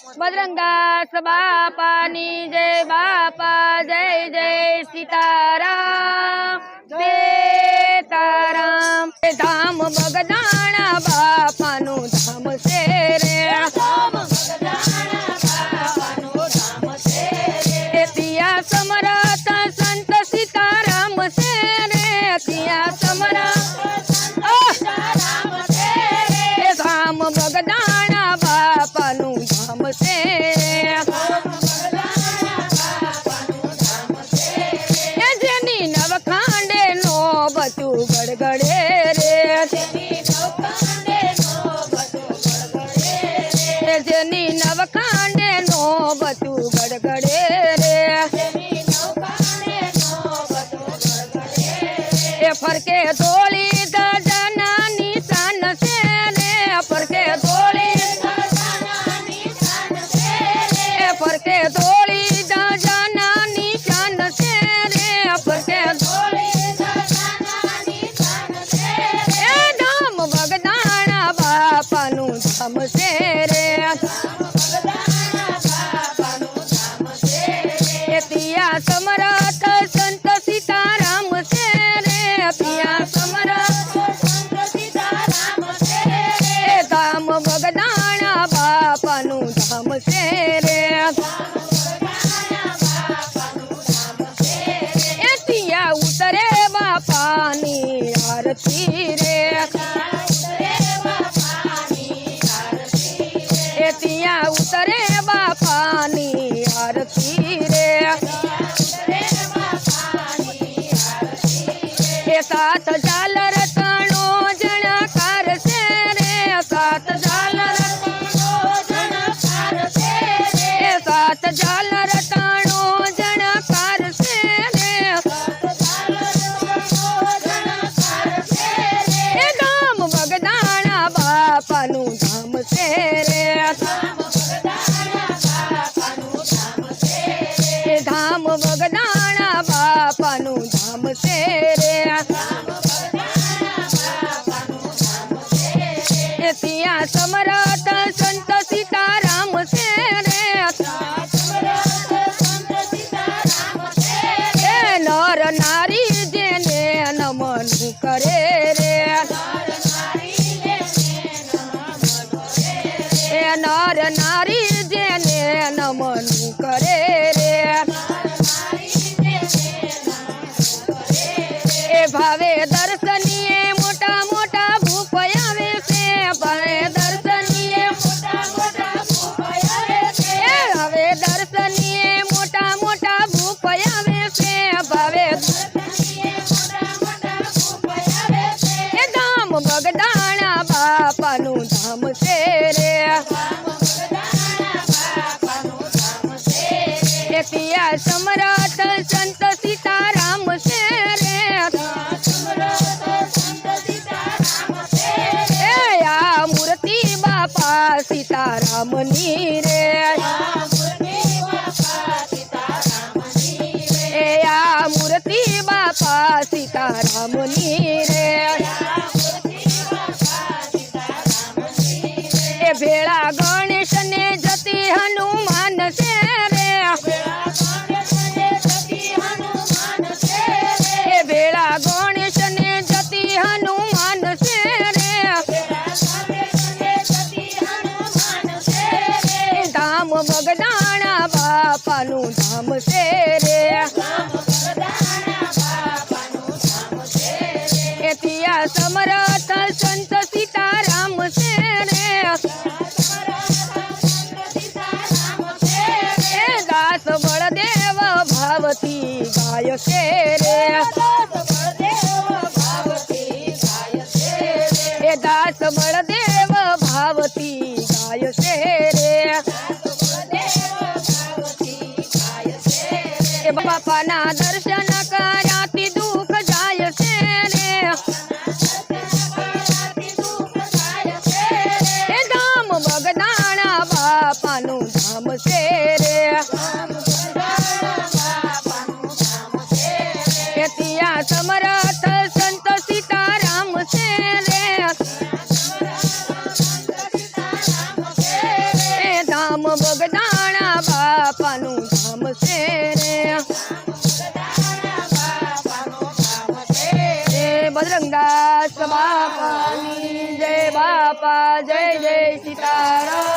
बजरंगदास बापानी जय बापा जय जय सीताराम सीताराम। धाम बगदाणा बापानु धाम से रे तिया समरथ संत सीताराम से रे तिया समरथ धाम बगदाणा बापानु धाम से जेनी नवखांडे नो बचू गड़गड़े रे जेनी नवखांडे नो बचू गड़गड़े रे फरके धोली दजना निशान से रे फरके धोली फरके धोली दजना निशान से रे फरके धोली धाम बगदाणा बापानु धाम से रे तिया समरथ संत सीताराम से रे तिया समरथ धाम बगदाणा बापानु धाम से रे तिया उतरे बापानी आरती रे तिया उतरे बापानी आरती रे सात झालर तणो जणकार से रे सात झालर सात झालर तणो जणकार से रे धाम बगदाणा बापानु धाम से रे धाम बगदाणा बापानु धाम से रे तिया समरथ संत सीताराम से रे नर नारी जेने नमन करे रे नर नारी जेने नमन करे रे भावे दर्शनीय मोटा मोटा भूपयावे से भावे दर्शनीय भावे दर्शनीय मोटा मोटा भूपयावे से भावे धाम बगदाणा बापानु धाम से रे तिया समरथ संत सीताराम से रे या मूर्ति बापा सीताराम नी रे या मूर्ति बापा सीताराम नी रे भेड़ा गणेश ने जति हनुमान से रे भेड़ा गणेश ने जति हनुमान से रे धाम बगदाणा बापानु धाम से रे तिया समरथ संत सीताराम से रे दास बलदेव भावती गाय से रे दास बलदेव भावती गाय से रे बापाना दर्शन कराती दुख जाय से रे धाम बगदाणा बापानु धाम से रे तिया समरथ संत सीताराम से रे धाम ગામ બગદાણા બાપાનું ધામ છે રે બજરંગદાસ બાપાની જય બાપા જય જય સીતારામ